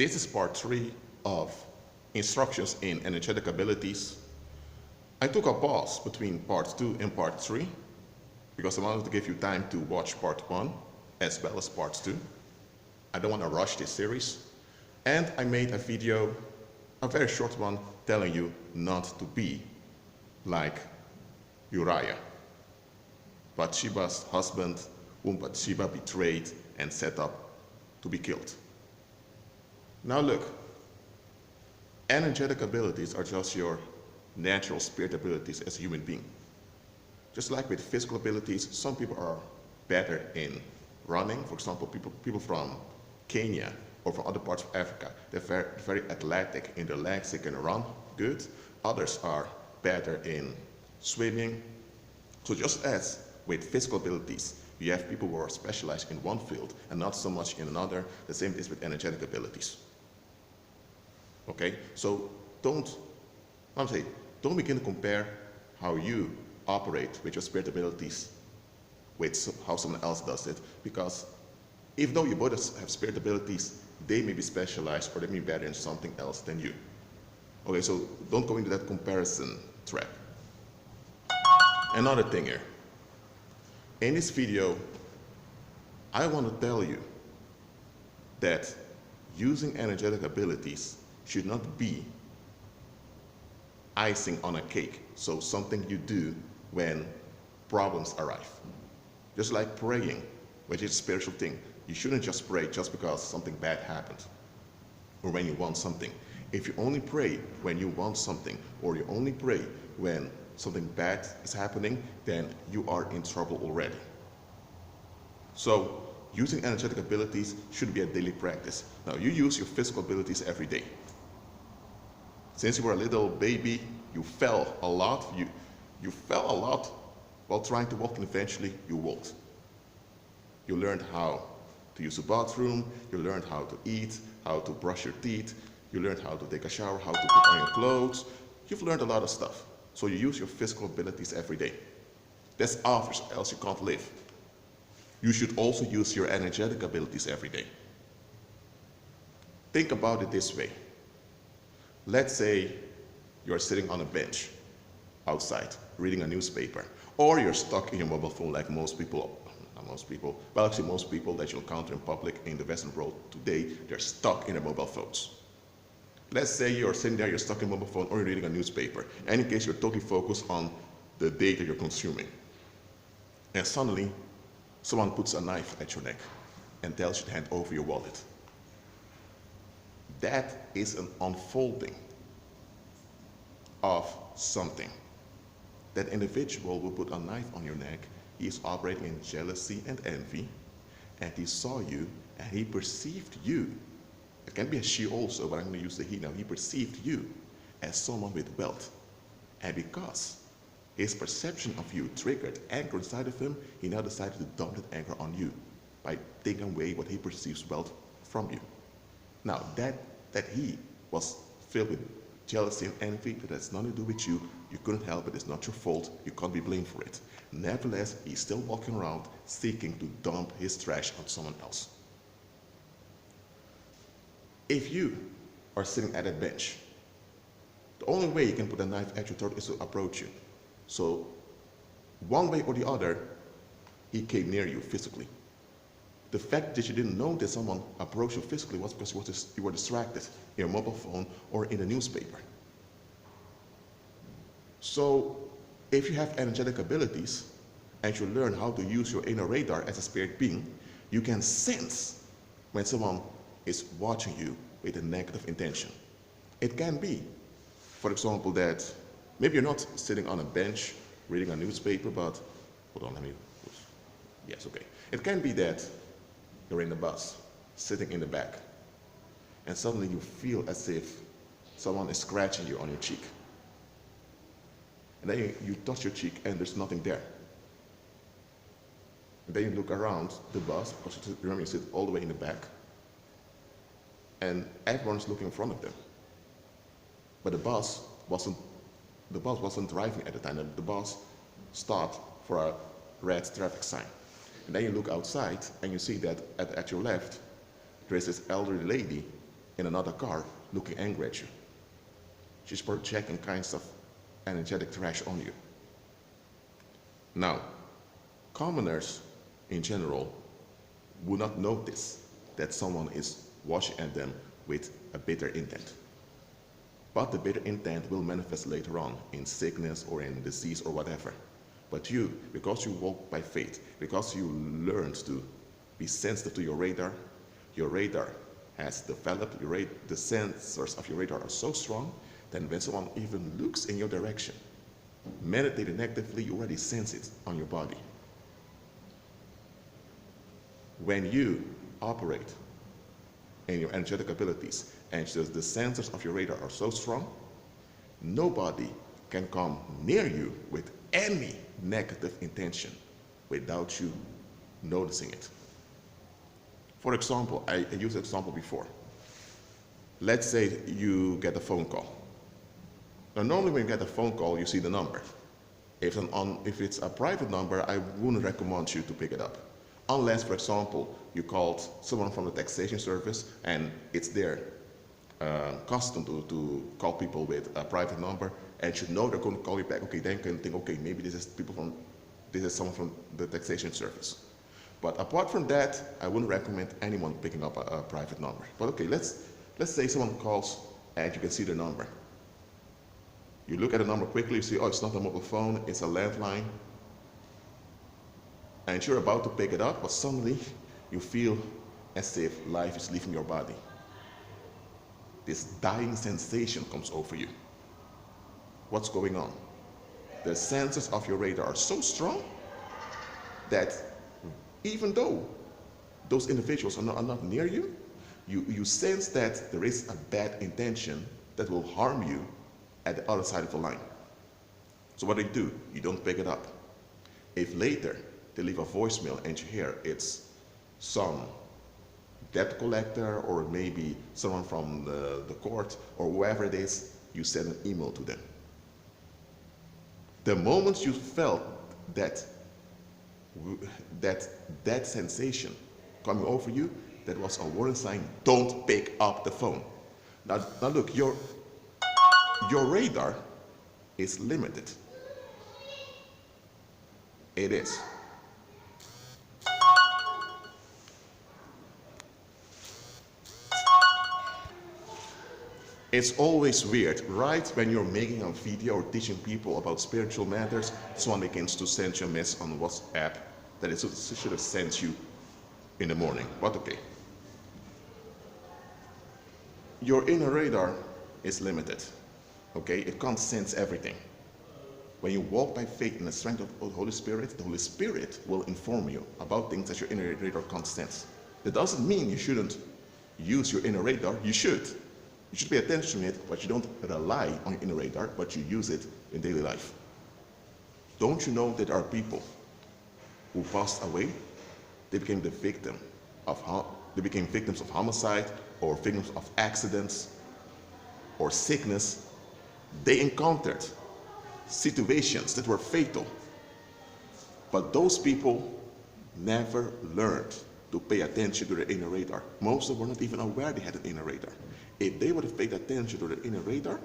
This is part 3 of instructions in energetic abilities. I took a pause between part 2 and part 3 because I wanted to give you time to watch part 1 as well as part 2. I don't want to rush this series. And I made a video, a very short one, telling you not to be like Uriah, Bathsheba's husband, whom Bathsheba betrayed and set up to be killed. Now look, energetic abilities are just your natural spirit abilities as a human being. Just like with physical abilities, some people are better in running. For example, people from Kenya or from other parts of Africa, they're very athletic in their legs, they can run good. Others are better in swimming. So just as with physical abilities, you have people who are specialized in one field and not so much in another, the same is with energetic abilities. Okay, so don't begin to compare how you operate with your spirit abilities with how someone else does it, because even though you both have spirit abilities, they may be specialized or they may be better in something else than you. Okay, so don't go into that comparison trap. Another thing here. In this video, I want to tell you that using energetic abilities should not be icing on a cake, so something you do when problems arrive. Just like praying, which is a spiritual thing. You shouldn't just pray just because something bad happened or when you want something. If you only pray when you want something, or you only pray when something bad is happening, then you are in trouble already. So using energetic abilities should be a daily practice. Now you use your physical abilities every day. Since you were a little baby, you fell a lot. You fell a lot while trying to walk, and eventually you walked. You learned how to use the bathroom, you learned how to eat, how to brush your teeth, you learned how to take a shower, how to put on your clothes. You've learned a lot of stuff. So you use your physical abilities every day. That's obvious, else you can't live. You should also use your energetic abilities every day. Think about it this way. Let's say you're sitting on a bench outside reading a newspaper, or you're stuck in your mobile phone like most people that you'll encounter in public in the Western world today, they're stuck in their mobile phones. Let's say you're sitting there, you're stuck in a mobile phone, or you're reading a newspaper. In any case, you're totally focused on the data you're consuming. And suddenly, someone puts a knife at your neck and tells you to hand over your wallet. That is an unfolding of something. That individual will put a knife on your neck. He is operating in jealousy and envy, and he saw you and he perceived you. It can be a she also, but I'm going to use the he now. He perceived you as someone with wealth. And because his perception of you triggered anger inside of him, he now decided to dump that anger on you by taking away what he perceives wealth from you. Now, that he was filled with jealousy and envy, that has nothing to do with you. You couldn't help it. It's not your fault. You can't be blamed for it. Nevertheless, he's still walking around seeking to dump his trash on someone else. If you are sitting at a bench, the only way you can put a knife at your throat is to approach you. So one way or the other, he came near you physically. The fact that you didn't know that someone approached you physically was because you were distracted in your mobile phone or in the newspaper. So if you have energetic abilities and you learn how to use your inner radar as a spirit being, you can sense when someone is watching you with a negative intention. It can be, for example, that maybe you're not sitting on a bench reading a newspaper, but hold on, yes, okay. It can be that you're in the bus, sitting in the back, and suddenly you feel as if someone is scratching you on your cheek. And then you touch your cheek and there's nothing there. And then you look around the bus, because remember you sit all the way in the back, and everyone's looking in front of them. But the bus wasn't driving at the time. The bus stopped for a red traffic sign. And then you look outside and you see that at your left, there is this elderly lady in another car looking angry at you. She's projecting kinds of energetic trash on you. Now, commoners in general would not notice that someone is watching at them with a bitter intent. But the bitter intent will manifest later on in sickness or in disease or whatever. But you, because you walk by faith, because you learned to be sensitive to your radar has developed, the sensors of your radar are so strong that when someone even looks in your direction, meditating actively, you already sense it on your body. When you operate in your energetic abilities and the sensors of your radar are so strong, nobody can come near you with any negative intention without you noticing it. For example, I used an example before. Let's say you get a phone call. Now normally when you get a phone call, you see the number. If it's a private number, I wouldn't recommend you to pick it up. Unless, for example, you called someone from the taxation service and it's their custom to call people with a private number, and you know they're going to call you back. Okay, then you can think, okay, maybe this is someone from the taxation service. But apart from that, I wouldn't recommend anyone picking up a private number. But okay, let's say someone calls and you can see the number. You look at the number quickly, you see, oh, it's not a mobile phone, it's a landline. And you're about to pick it up, but suddenly you feel as if life is leaving your body. This dying sensation comes over you. What's going on? The sensors of your radar are so strong that even though those individuals are not near you, you sense that there is a bad intention that will harm you at the other side of the line. So what do? You don't pick it up. If later they leave a voicemail and you hear it's some debt collector or maybe someone from the court or whoever it is, you send an email to them. The moment you felt that sensation coming over you, that was a warning sign, don't pick up the phone. Now look, your radar is limited. It is. It's always weird, right? When you're making a video or teaching people about spiritual matters, someone begins to send you a message on WhatsApp that it should have sent you in the morning. But okay. Your inner radar is limited. Okay? It can't sense everything. When you walk by faith in the strength of the Holy Spirit will inform you about things that your inner radar can't sense. It doesn't mean you shouldn't use your inner radar. You should. You should pay attention to it, but you don't rely on your inner radar, but you use it in daily life. Don't you know that there are people who passed away? They became victims of homicide or victims of accidents or sickness. They encountered situations that were fatal. But those people never learned to pay attention to their inner radar. Most of them were not even aware they had an inner radar. If they would have paid attention to their inner radar,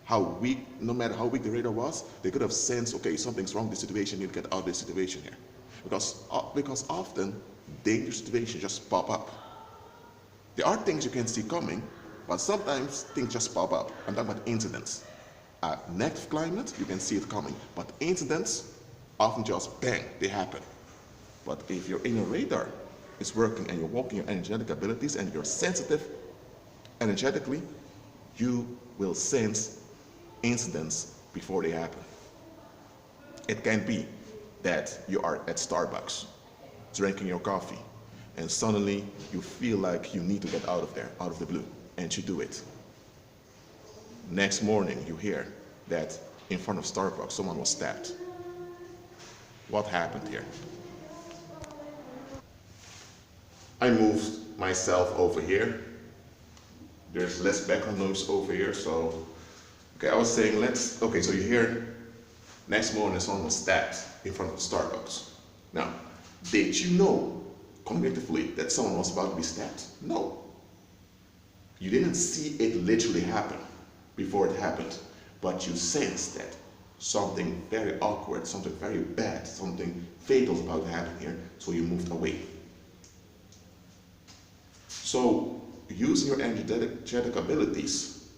no matter how weak the radar was, they could have sensed, okay, something's wrong with this situation, you need to get out of this situation here. Because often, dangerous situations just pop up. There are things you can see coming, but sometimes things just pop up. I'm talking about incidents. Negative climate, you can see it coming, but incidents often just bang, they happen. But if your inner radar is working and you're walking your energetic abilities and you're sensitive energetically, you will sense incidents before they happen. It can be that you are at Starbucks drinking your coffee and suddenly you feel like you need to get out of there, out of the blue, and you do it. Next morning you hear that in front of Starbucks someone was stabbed. What happened here? I moved myself over here. There's less background noise over here, so okay, I was saying so you hear next morning someone was stabbed in front of Starbucks. Now, did you know cognitively that someone was about to be stabbed? No. You didn't see it literally happen before it happened, but you sensed that something very awkward, something very bad, something fatal is about to happen here, so you moved away. So using your energetic abilities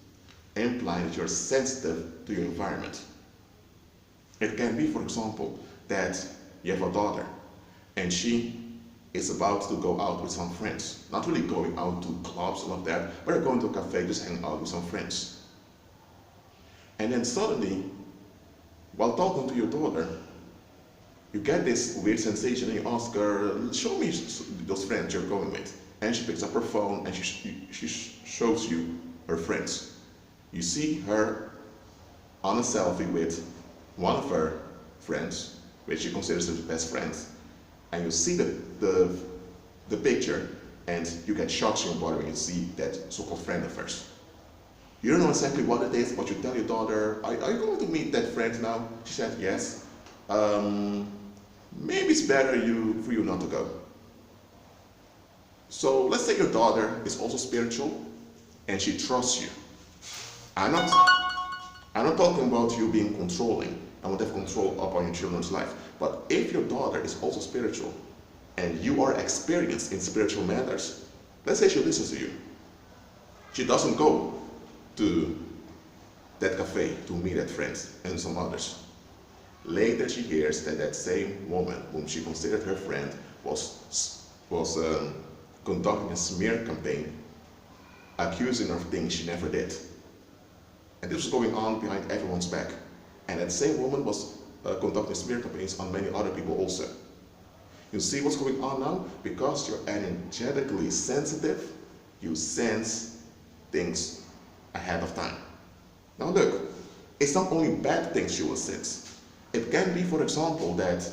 implies that you're sensitive to your environment. It can be, for example, that you have a daughter and she is about to go out with some friends. Not really going out to clubs and all of that, but they're going to a cafe, just hanging out with some friends. And then suddenly, while talking to your daughter, you get this weird sensation and you ask her, show me those friends you're going with. And she picks up her phone and she shows you her friends. You see her on a selfie with one of her friends, which she considers her best friend. And you see the picture and you get shocked in your body when you see that so-called friend of hers. You don't know exactly what it is, but you tell your daughter, are you going to meet that friend now? She said, yes. Maybe it's better for you not to go. So let's say your daughter is also spiritual and she trusts you. I'm not talking about you being controlling and want to have control upon your children's life. But if your daughter is also spiritual and you are experienced in spiritual matters, let's say she listens to you. She doesn't go to that cafe to meet her friends and some others. Later she hears that that same woman whom she considered her friend was conducting a smear campaign accusing her of things she never did. And this was going on behind everyone's back. And that same woman was conducting smear campaigns on many other people also. You see what's going on now? Because you're energetically sensitive, you sense things ahead of time. Now look, it's not only bad things you will sense. It can be, for example, that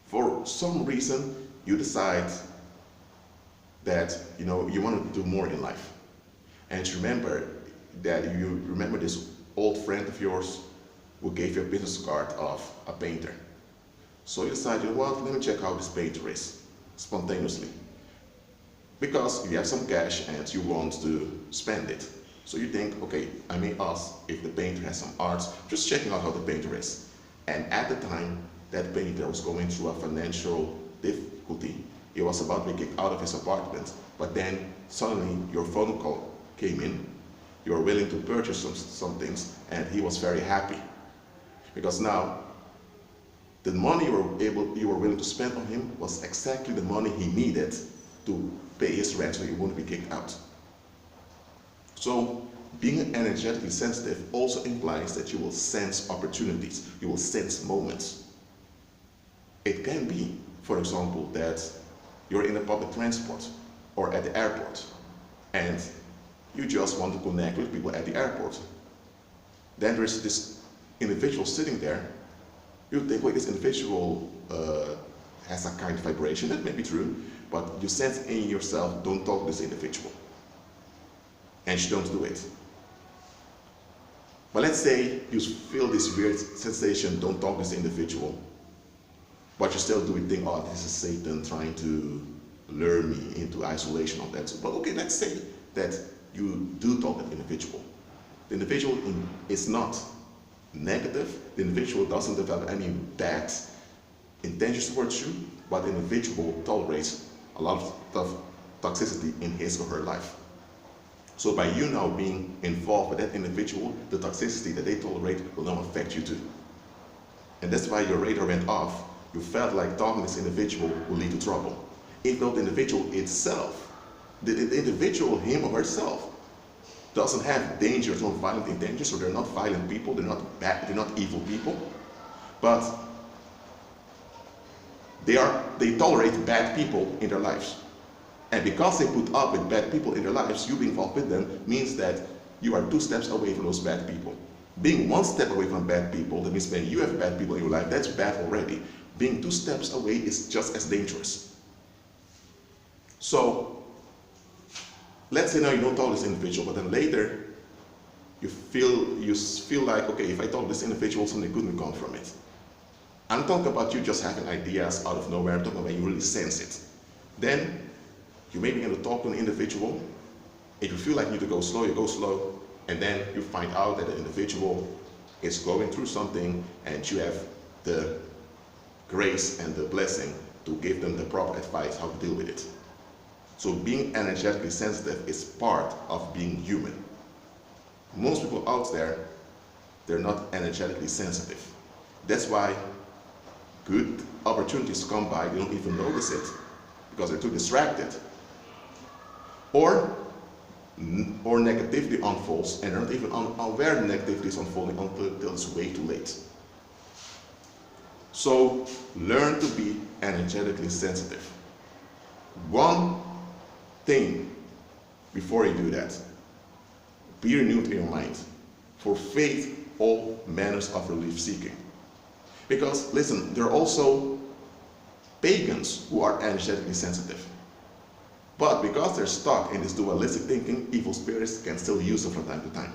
for some reason you decide that you want to do more in life. And you remember this old friend of yours who gave you a business card of a painter. So you decide, you know what, let me check out this painter is, spontaneously. Because you have some cash and you want to spend it. So you think, okay, I may ask if the painter has some arts, just checking out how the painter is. And at the time, that painter was going through a financial difficulty. He was about to be kicked out of his apartment, but then suddenly your phone call came in. You were willing to purchase some things, and he was very happy. Because now, the money you were willing to spend on him was exactly the money he needed to pay his rent so he wouldn't be kicked out. So, being energetically sensitive also implies that you will sense opportunities, you will sense moments. It can be, for example, that you're in a public transport or at the airport and you just want to connect with people at the airport. Then there's this individual sitting there. You think, wait, this individual has a kind of vibration. That may be true, but you sense in yourself, don't talk to this individual. And you don't do it. But let's say you feel this weird sensation, don't talk to this individual, but you still do it, think, oh, this is Satan trying to lure me into isolation of that. But okay, let's say that you do talk to the individual. The individual is not negative. The individual doesn't develop any bad intentions towards you, but the individual tolerates a lot of toxicity in his or her life. So by you now being involved with that individual, the toxicity that they tolerate will now affect you too. And that's why your radar went off. You felt like talking to this individual will lead to trouble. If not the individual itself, the individual, him or herself, doesn't have dangerous or violent intentions, so they're not violent people, they're not bad, they're not evil people, but they tolerate bad people in their lives. And because they put up with bad people in their lives, you being involved with them means that you are 2 steps away from those bad people. Being 1 step away from bad people, that means when you have bad people in your life, that's bad already. Being 2 steps away is just as dangerous. So, let's say now you don't talk to this individual, but then later you feel like, okay, if I talk to this individual, something good will come from it. I'm not talking about you just having ideas out of nowhere. I'm talking about you really sense it. Then you may begin to talk to an individual, If you feel like you need to go slow, you go slow, and then you find out that the individual is going through something and you have the grace and the blessing to give them the proper advice how to deal with it. So being energetically sensitive is part of being human. Most people out there, they're not energetically sensitive. That's why good opportunities come by, they don't even notice it because they're too distracted. Or negativity unfolds and they're not even aware the negativity is unfolding until it's way too late. So learn to be energetically sensitive. One thing before you do that, be renewed in your mind. For faith, all manners of relief seeking. Because listen, there are also pagans who are energetically sensitive. But because they're stuck in this dualistic thinking, evil spirits can still use them from time to time.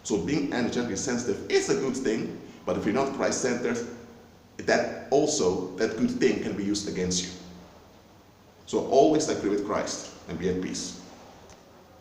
So being energetically sensitive is a good thing, but if you're not Christ-centered, that good thing can be used against you. So always agree with Christ and be at peace.